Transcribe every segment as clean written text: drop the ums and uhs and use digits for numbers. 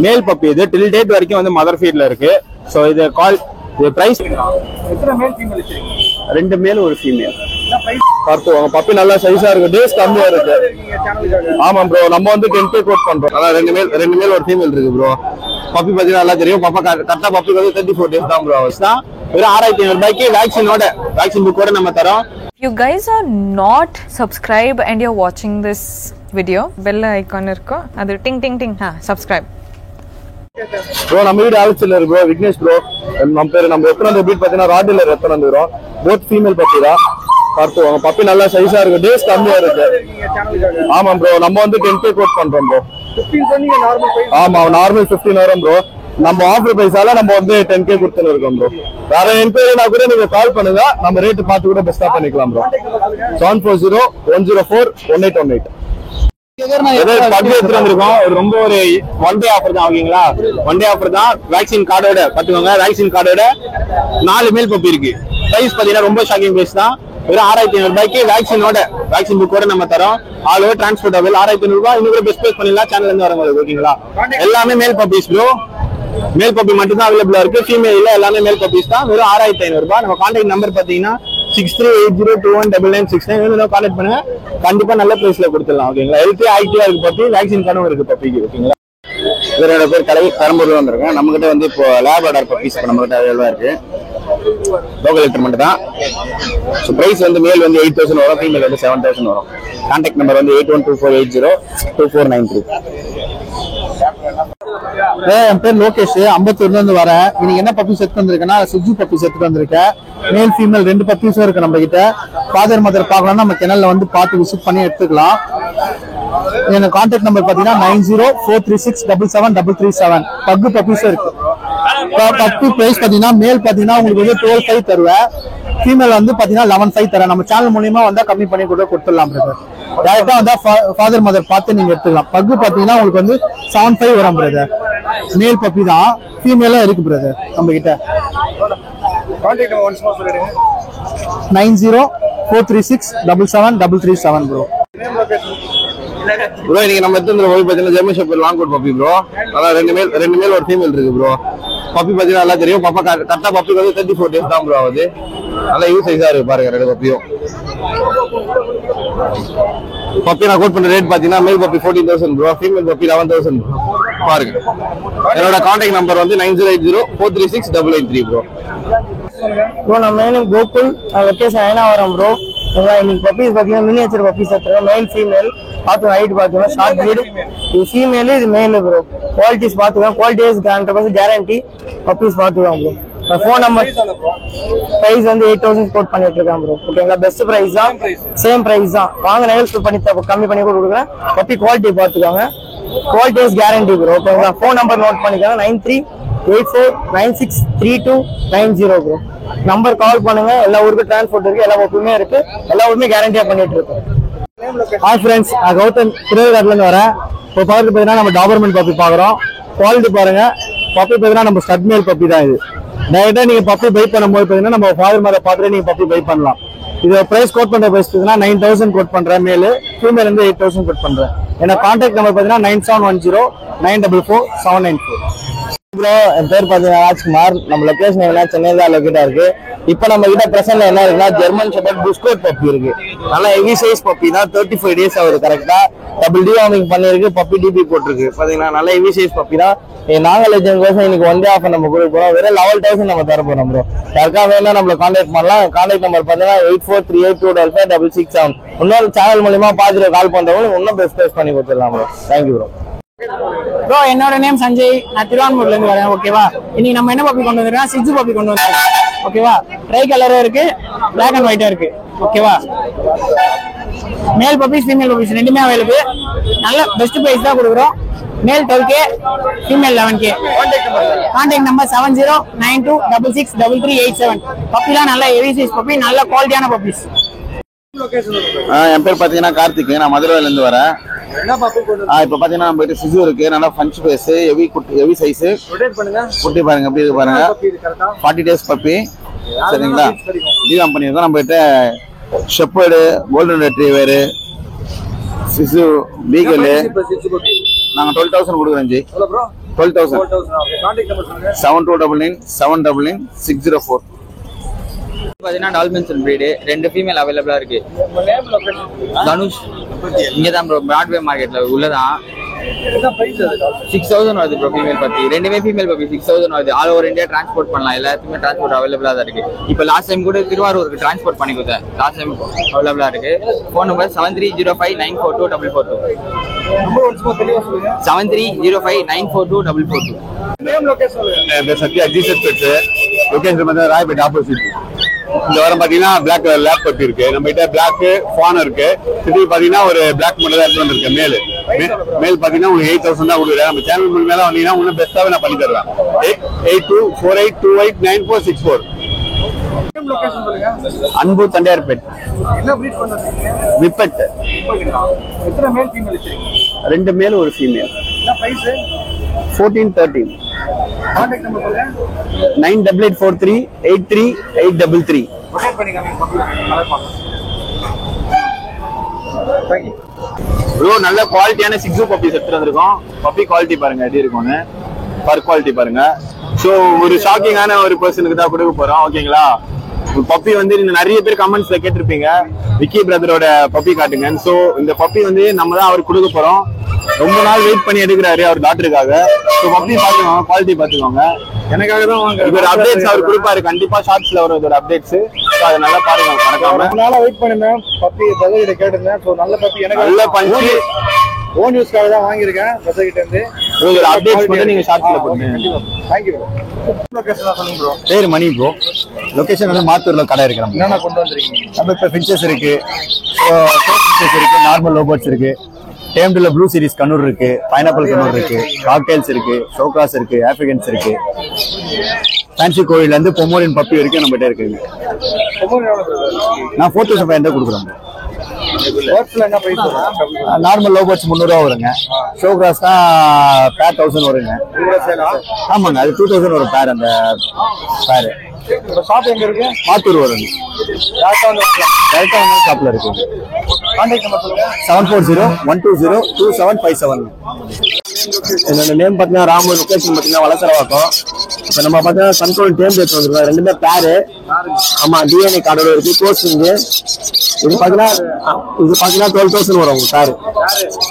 Male puppy இது till date வரைக்கும் வந்து மதர் ஃபீட்ல இருக்கு. ஸோ இது கால் இது பிரைஸ் ரெண்டு மேல் ஒரு ஃபீமேல் பார்த்துவாங்க. பப்பி நல்லா சைஸா இருக்கு, டேஸ் கம்மியா இருக்கு. ஆமா ப்ரோ, நம்ம வந்து 10K கோட் பண்றோம். அதான் ரெண்டு மேல் ஒரு ஃபீமேல் இருக்கு ப்ரோ. பப்பி பத்தி நல்லா தெரியும். பாப்பா கரெக்டா பப்பி வந்து 34 days தான் ப்ரோ. தான் வெறும் 6500 ரூபாய்க்கு வேக்சின் புக்கோட நம்ம தரோம். You guys are not subscribed and you're watching this video, bell icon irko adu ting ting ting subscribe bro. நம்ம வீடு ஆல்சில இருக்கு ப்ரோ, விக்னேஷ் ப்ரோ. நம்ம எத்தனை பீட் பாத்தீங்கன்னா ராடிலர் எத்தனை வந்துரும். போத் ஃபீமேல் பப்பி தான் பார்த்துவாங்க. பப்பி நல்லா சைஸா இருக்கு, டேஸ் கம்மியா இருக்கு. ஆமா ப்ரோ, நம்ம வந்து 10K கோட் பண்றோம் ப்ரோ. ஆமா நார்மல் 15 வரும் ப்ரோ. நம்ம ஆஃபர் பிரைஸால நம்ம வந்து 10K கொடுத்துன்னு இருக்கோம் ப்ரோ. வேற என்கொயரினா கூட நீங்க கால் பண்ணுங்க, நம்ம ரேட் பார்த்து கூட பெஸ்டா பண்ணிக்கலாம் ப்ரோ. 7401041818 பப்பி எடுத்துட்டு வந்திருக்கோம். ரொம்ப ஒரு ஒன் டே ஆஃபர் தான். ஓகேங்களா, ஒன் டே ஆஃபர் தான். வேக்சின் கார்டோட பாத்துக்கோங்க. வேக்சின் கார்டோட 4 மேல் பப்பி இருக்கு. பிரைஸ் பாத்தீங்கன்னா ரொம்ப ஷாக்கிங் பிரைஸ் தான். வெறும் 6500 ரூபாய்க்கு வேக்சின் புக்கோட நம்ம தரோம். ஆல் ஓவர் டிரான்ஸ்போர்ட் அவைல் 6500 ரூபாய். இன்னும் கூட பெஸ்ட் பிரைஸ் பண்ணிடலாம். சேனல்ல இருந்து வரவங்க. ஓகேங்களா, எல்லாமே மேல் பப்பீஸ் ப்ரோ. மேல் பப்பி மட்டும் தான் அவைலபிளா இருக்கு. ஃபீமேல் இல்ல, எல்லாமே மேல் பப்பீஸ் தான். வெறும் 6500 ரூபாய். நம்ம கான்டாக்ட் நம்பர் பாத்தீங்கன்னா 6380219969 கான்டாக்ட் பண்ணுங்க. கண்டிப்பா நல்ல பிரைஸ்ல கொடுத்துடலாம். ஓகேங்களா, ஹெல்த்தி ஆக்டிவா இருக்கு பப்பி. வேக்சின் கார்டும் இருக்கு பப்பிக்கு. ஓகேங்களா, இவரோட பேர் கடை பெரம்பூர்ல வந்திருக்கேன். நம்ம கிட்ட வந்து இப்போ லேப் ஆர்டர் பப்பீஸ் நம்ம கிட்ட அவைலபிளா இருக்கு. லோக்கல் லிட்டர் மட்டும் தான். ஸோ பிரைஸ் வந்து மேல் வந்து 8000 வரும், ஃபீமேல் வந்து 7000 வரும். கான்டாக்ட் நம்பர் வந்து 8124802493. என் பேர் லோகேஷ், அம்பத்தூர்ல இருந்து வரேன். இன்னைக்கு என்ன பப்பி செட் வந்திருக்கேன்னா சுஜு பப்பி செட் வந்திருக்கேன். மேல் ஃபீமேல் 2 பப்பீஸும் இருக்கு நம்ம கிட்ட. ஃபாதர் மதர் பார்க்கலாம், நம்ம சேனல்ல வந்து பார்த்து விசிட் பண்ணி எடுத்துக்கலாம். என் கான்டாக்ட் நம்பர் பாத்தீங்கன்னா 9043677337. பக்கு பப்பீஸும் இருக்கு. பப்பி பிரைஸ் பாத்தீங்கன்னா மேல் பாத்தீங்கன்னா உங்களுக்கு வந்து 12,500 தருவேன். ஃபீமேல் வந்து பாத்தீங்கன்னா 11,500 தரேன். நம்ம சேனல் மூலியமா வந்தா கம்மி பண்ணி கூட கொடுத்துடலாம். டைரக்டா வந்தா ஃபாதர் மதர் பார்த்து நீங்க எடுத்துக்கலாம். பக்கு பாத்தீங்கன்னா உங்களுக்கு வந்து 7,500 வரும் பிரதர். மேல் பப்பி தான், ஃபீமேலும் இருக்கு பிரதர் நம்ம கிட்ட. 9043677337 ப்ரோ. ப்ரோ இன்னைக்கு நம்ம எடுத்து பப்பி பாத்தீங்கன்னா German shepherd long coat puppy bro. அதான் ரெண்டு மேல் ஒரு ஃபீமேல் இருக்கு ப்ரோ. பப்பி பாத்தீங்கன்னா நல்லா தெரியும். பாப்பா கரெக்டா பப்பிக்கு வந்து 34 days தான் ப்ரோ ஆகுது. நல்லா யூஸ் சைஸா இருக்கு பாருங்க ரெண்டு பப்பியும். பப்பி நான் கோட் பண்ற ரேட் பாத்தீங்கன்னா male puppy 14,000 bro, female puppy 11,000 bro. பாருங்க, என்னோட கான்டாக்ட் நம்பர் வந்து 9080436883 ப்ரோ. ப்ரோ நம்ம name Gokul, location Ayanavaram bro. இன்னைக்கு பப்பீஸ் பாத்தீங்கன்னா மினியேச்சர் பப்பீஸ் எடுத்துருக்கோம். மேல் ஃபீமேல் பார்த்து ஹைட் பாத்தீங்கன்னா ஷார்ட் பிரீட். இது ஃபீமேல், இது மேல் ப்ரோ. குவாலிட்டிஸ் பாத்துக்கலாம். Quality 100% guarantee. பப்பீஸ் பாத்துக்கலாம் ப்ரோ. ஃபோன் நம்பர் பிரைஸ் வந்து 8000 கோட் பண்ணிட்டு இருக்கேன் ப்ரோ. ஓகேங்களா, பெஸ்ட் பிரைஸ் தான், சேம் பிரைஸ் தான். வாங்க நெகல்ஸ் பண்ணி கம்மி பண்ணி கூட கொடுக்குறேன். பப்பி குவாலிட்டி பாத்துக்காங்க. Quality guarantee bro. ஓகேங்களா, ஃபோன் நம்பர் நோட் பண்ணிக்கோங்க. 9384963290 ப்ரோ. நம்பர் கால் பண்ணுங்க. எல்லா ஊருக்கும் டிரான்ஸ்போர்ட் இருக்கு, எல்லா பப்பியுமே இருக்கு. எல்லா ஊருமே கேரண்டியா பண்ணிட்டு இருக்கோம். ஹாய் ஃப்ரெண்ட்ஸ், கௌதம் திருவேற்காடுல இருந்து வரேன். இப்போ பார்த்து பார்த்தீங்கன்னா நம்ம டாபர்மேன் பப்பி பாக்குறோம். குவாலிட்டி பாருங்க. பப்பி பார்த்தீங்கன்னா நம்ம ஸ்டட் மேல் பப்பி தான். இது டைரக்டா நீங்க பப்பி பை பண்ணும்போது பார்த்தீங்கன்னா நம்ம ஃபாதர் மேல பார்த்துட்டு நீங்க பப்பி பை பண்ணலாம். இது பிரைஸ் கோட் பண்ற பிரைஸ் பார்த்தீங்கன்னா 9000 கோட் பண்றேன். மேல் ஃபீமேல் வந்து 8000 கோட் பண்றேன். என்ன கான்டாக்ட் நம்பர் பார்த்தீங்கன்னா 9710944794 ப்ரோ. என் பேர் பாத்தீங்கன்னா ராஜ்குமார். நம்ம லொகேஷன் என்ன சென்னையில தான் லொகேட்டா இருக்கு. இப்ப நம்ம கிட்ட பிரசன்ட்ல என்ன இருக்குன்னா ஜெர்மன் ஷெப்பர்ட் புஷ்கோட் பப்பி இருக்கு. நல்லா ஹெவி சைஸ் பப்பி தான். 35 days ஆகுது கரெக்டா. டபுள் டிவார்மிங் பண்ணிருக்கு. பப்பி டிபி போட்டிருக்கு. பாத்தீங்கன்னா நல்ல ஹெவி சைஸ் பப்பி தான். நாங்க லெஜன் கோசம் இன்னைக்கு ஒன் டே ஆஃபர் நம்ம கொடுக்க போறோம். வெறும் 11,000 நம்ம தர போறோம் ப்ரோ. யாருக்கா வேணா நம்மள கான்டாக்ட் பண்ணலாம். கான்டாக்ட் நம்பர் பாத்தீங்கன்னா 8438255667. இன்னொரு சேனல் மூலமா பாத்துட்டு கால் பண்றவங்க இன்னும் பெஸ்ட் பிரைஸ் பண்ணி கொடுத்துடலாம் ப்ரோ. Thank you bro. ப்ரோ என்னோட நேம் சஞ்சய், நான் திருவான்மூர்ல இருந்து வரேன். ஓகேவா, இன்னைக்கு நம்ம என்ன பப்பி கொண்டு வந்திருக்கோம்? சிஜு பப்பி கொண்டு வந்திருக்கோம். ஓகேவா, ட்ரை கலரும் இருக்கு, பிளாக் அண்ட் ஒயிட்டா இருக்கு. ஓகேவா, மேல் பப்பீஸ் ஃபீமேல் பப்பீஸ் ரெண்டுமே அவைலபிள். நல்ல பெஸ்ட் பிரைஸ் தான் கொடுக்குறோம். மேல் 12K, female 11K. Contact number 7092663387. பப்பிலாம் நல்ல ஹெவி சைஸ் பப்பி, நல்ல குவாலிட்டியான பப்பீஸ். என் பேர் பாத்தீங்கன்னா கார்த்திக், நான் மதுரையில இருந்து வரேன். இப்ப பாத்தீங்கன்னா நம்ம கிட்ட சிசு இருக்கு. நல்லா பஞ்ச் பேஸ், ஹெவி சைஸ். குட்டி பாருங்க எப்படி இருக்கு பாருங்க. 40 days பப்பி. சரிங்களா, டிவார்ம் பண்ணிருக்கோம். நம்ம கிட்ட ஷெப்பர்டு, கோல்டன் ரெட்ரீவர், சிசு, பீகல். நாங்க 12,000 கொடுக்குறோம் ஜி. 12,000. 7299 பாத்தீங்கன்னா டால்பின்ஸ் பிரீடு 2 ஃபீமேல் அவைலபிளா இருக்கு. தனுஷ் இங்க தான் ப்ரோ பிராட்வே மார்க்கெட்ல உள்ளதான். 6,000 வருது ப்ரோ ஃபீமேல் பப்பி. ரெண்டுமே ஃபீமேல் பப்பி 6,000 வருது. ஆல் ஓவர் இந்தியா டிரான்ஸ்போர்ட் பண்ணலாம். எல்லாத்துக்குமே டிரான்ஸ்போர்ட் அவைலபிளா தான் இருக்கு. இப்போ லாஸ்ட் டைம் கூட திருவாரூருக்கு டிரான்ஸ்போர்ட் பண்ணி கொடுத்தேன். லாஸ்ட் டைம் அவைலபிளா இருக்கு. Phone number 7305942442. 7305942442. Sathya Jesus pets location வந்து ராயப்பேட் ஆப்போசிட். இந்த வாரம் பாத்தீங்கன்னா பிளாக் கலர் லேப் பப்பி இருக்கு நம்ம கிட்ட. பிளாக் ஃபான் இருக்கு. சிட்டி பாத்தீங்கன்னா ஒரு பிளாக் மட்டும் தான் எடுத்து இருக்கு. மேல் பாத்தீங்கன்னா உங்களுக்கு 8,000 தான் கொடுக்குறேன். நம்ம சேனல் மூலமா வந்தீங்கன்னா இன்னும் பெஸ்ட்டாவே நான் பண்ணி தருவேன். 8248289464. அன்பு தண்டையார்பேட். விப்பட். எத்தனை மேல் ஃபீமேல் வச்சிருக்கீங்க? 2 மேல் ஒரு ஃபீமேல். என்ன பிரைஸ்? 1413. கான்டாக்ட் நம்பர் சொல்லுங்க. 9843833833. ரொட்டேட் பண்ணி காமிங்க பப்பி. நல்லா பாருங்க. Thank you bro. நல்ல குவாலிட்டியான சிக்ஸு பப்பீஸ் எடுத்துட்டு வந்திருக்கோம். பப்பி குவாலிட்டி பாருங்க எப்படி இருக்கும்னு. பர் குவாலிட்டி பாருங்க. ஸோ ஒரு ஷாக்கிங்கான ஒரு பர்சனுக்கு தான் கொடுக்க போறோம். ஓகேங்களா? பப்பி வந்து நிறைய பேர் கமெண்ட்ஸ்ல கேட்டிருப்பீங்க விக்கி பிரதரோட பப்பி காட்டுங்க. ஸோ இந்த பப்பி வந்து நம்ம தான் அவருக்கு கொடுக்க போறோம். ரொம்ப நாள் வெயிட் பண்ணி எடுக்கிறாரு அவர் டாக்டருக்காக. ஸோ பப்பி பாத்துக்கோங்க, குவாலிட்டி பாத்துக்கோங்க. எனக்காக தான் ஒரு அப்டேட்ஸ் அவர் கொடுப்பாரு. கண்டிப்பா ஷார்ட்ஸ்ல வரும் இதோட அப்டேட்ஸ். அதை நல்லா பாருங்க மறக்காம. ரொம்ப நாளா வெயிட் பண்ணிருந்தேன். பப்பி பிரதர் கிட்ட கேட்டிருந்தேன். ஸோ நல்ல பப்பி எனக்கு நல்ல பஞ்சு ஓன் யூஸ்க்காக தான் வாங்கியிருக்கேன் பிரதர் கிட்ட இருந்து. இதோட அப்டேட்ஸ் மட்டும் நீங்க ஷார்ட்ஸ்ல போடுங்க. Thank you bro. லொகேஷன் சொல்லுங்க ப்ரோ. பேர் மணி ப்ரோ. லொகேஷன் வந்து மாத்தூர்ல கடை இருக்கு. நம்ம என்னென்ன கொண்டு வந்திருக்கீங்க? நம்ம இப்ப ஃபின்ச்சஸ் இருக்கு, ஃபின்ச்சஸ் இருக்கு, நார்மல் லோபர்ட்ஸ் இருக்கு, டேம்டுல ப்ளூ சீரிஸ் கண்ணூர் இருக்கு, பைனாப்பிள் கண்ணூர் இருக்கு, காக்டெயில்ஸ் இருக்கு, ஷோக்ராஸ் இருக்கு, ஆப்பிரிக்கன்ஸ் இருக்கு, ஃபேன்சி கோயில்ல இருந்து பொமோரியன் பப்பி வரைக்கும் நம்ம கிட்ட இருக்குங்க. நான் 4,500 கொடுக்குறேன். என்ன பிரைஸ் வரும்? நார்மல் லோபர்ட்ஸ் 300 ரூபா வருங்க. ஷோக்ராஸ் தான் பேர் 1000 வருங்க. ஆமாங்க, அது 2000 வரும் பேர். அந்த பேர் ஷாப் எங்க இருக்கு? மாத்தூர் வருங்க. டேரக்டா ஷாப்ல இருக்கு. கான்டாக்ட் நம்பர் சொல்லுங்க. 7401202757. என்னோட நேம் பாத்தீங்கன்னா ராமு. லொகேஷன் பாத்தீங்கன்னா வளசரவாக்கம். இப்ப நம்ம பாத்தீங்கன்னா கண்ட்ரோல் டேம் பேட் வந்துருக்கோம். ரெண்டுமே பேரு. ஆமா, டிஎன்ஏ கார்டோட இருக்கு. கோச்சிங் இது பாத்தீங்கன்னா 12,000 வரும் உங்க பேரு.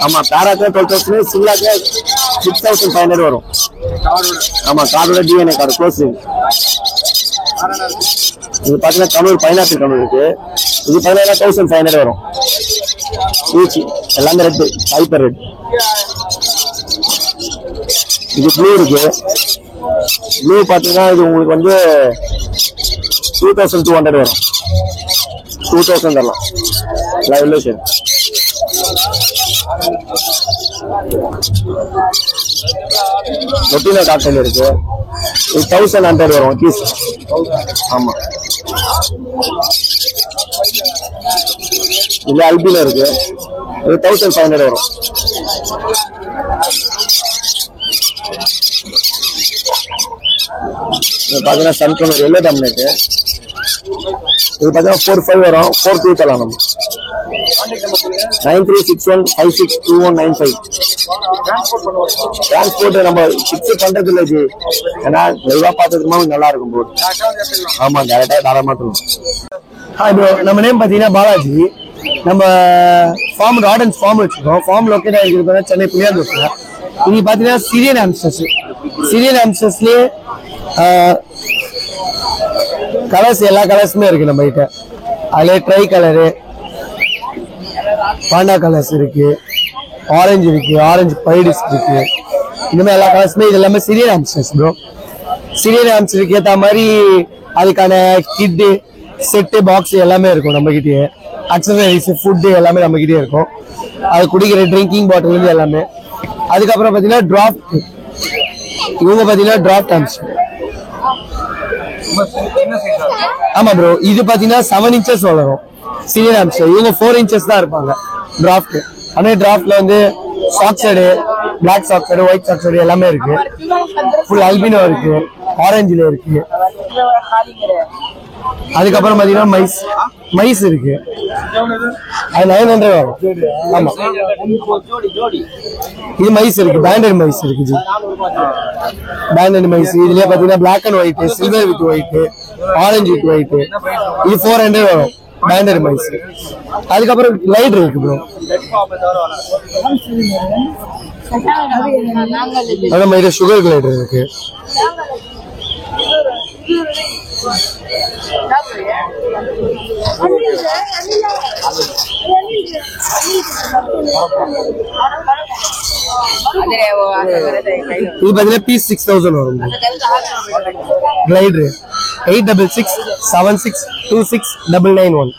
ஆமா, பேராக்கு 12,000, சிங்கிளாக்கு 6,500 வரும். ஆமா, கார்டோட டிஎன்ஏ கார்டு கோச்சிங். இது பாத்தீங்கன்னா கண்ணூர் பைனாப்பிள் கண்ணூர் இருக்கு. இது 17,500 வரும். எல்லாமே ரெட், ஹைப்பர் ரெட். இது ப்ளூ இருக்கு. ப்ளூ பாத்தீங்கன்னா இது உங்களுக்கு வந்து 2,200 வரும். 2,000 தரலாம். லைவ்லேஷன். ரொட்டினா காட்டன் இருக்கு. இது 1,100 வரும் பீஸ். ஆமா, இது அல்பில இருக்கு. இது 1,500 வரும். பாத்தீங்கன்னா சன்கன் எல்லோ டாமினேட். இது பாத்தீங்கன்னா 4,500 வரும். 4,200 தரலாம் நம்ம. 9361562195. டிரான்ஸ்போர்ட் நம்ம பிக்ஸ் பண்றது இல்லை ஜி. ஏன்னா லைவா பார்த்ததுமா நல்லா இருக்கும் போது. ஆமா, டேரக்டா தாராளமா தரும். ஹாய் ப்ரோ, நம்ம நேம் பாத்தீங்கன்னா பாலாஜி. நம்ம ஃபார்ம் ராடன்ஸ் ஃபார்ம் வச்சிருக்கோம். ஃபார்ம் லொக்கேட் ஆகிருக்கிறது சென்னை புளியாந்தோப்புல. இது பாத்தீங்கன்னா சிரியன் ஆம்ஸ்டர்ஸ். சிரியன் ஆம்ஸ்டர்ஸ்லயே கலர்ஸ் எல்லா கலர்ஸுமே இருக்கு நம்ம கிட்ட. அதுல ட்ரை கலரு, பாண்டா கலர்ஸ் இருக்கு, ஆரஞ்சு இருக்கு, ஆரஞ்சு பைடிஸ் இருக்கு. இந்த மாதிரி எல்லா கலர்ஸுமே. இது எல்லாமே சிரியன் ஆம்ஸ்டர்ஸ் ப்ரோ. சிரியன் ஆம்ஸ்டருக்கு ஏற்ற மாதிரி அதுக்கான கிட்டு செட்டு பாக்ஸ் எல்லாமே இருக்கும் நம்ம கிட்டே. அக்சசரிஸ், ஃபுட்டு எல்லாமே நம்ம கிட்டே இருக்கும். அது குடிக்கிற ட்ரிங்கிங் பாட்டில் இருந்து எல்லாமே. அதுக்கப்புறம் பாத்தீங்கன்னா டிராஃப்ட். இவங்க பாத்தீங்கன்னா டிராஃப்ட் ஆம்ஸ்டர். ஆமா ப்ரோ, இது பாத்தீங்கன்னா 7 இன்ச்சஸ் வளரும் சீனியர் ஆம்ஸ்டர். இவங்க 4 இன்ச்சஸ் தான் இருப்பாங்க டிராஃப்ட். அதே டிராஃப்ட்ல வந்து சாக்ஸடு, பிளாக் சாக்ஸடு, ஒயிட் சாக்ஸடு எல்லாமே இருக்கு. ஃபுல் அல்பினோ இருக்கு, ஆரஞ்சுல இருக்கு. அதுக்கப்புறம் பாத்தீங்கன்னா மைஸ் இருக்கு, அது 900 வரும். ஆமா, இது மைஸ் இருக்கு, பேண்டட் மைஸ் இருக்கு ஜி. பேண்டட் மைஸ் இதுலயே பாத்தீங்கன்னா black and white, silver with white, orange with white, இது 400 வரும் பேண்டட் மைஸ். அதுக்கப்புறம் லைட் இருக்கு ப்ரோ, அந்த மாதிரி சுகர் கிளைடர் இருக்கு. இது பாத்தீங்கன்னா பீஸ் 6000 வரும். கிளைடர் 8667626991.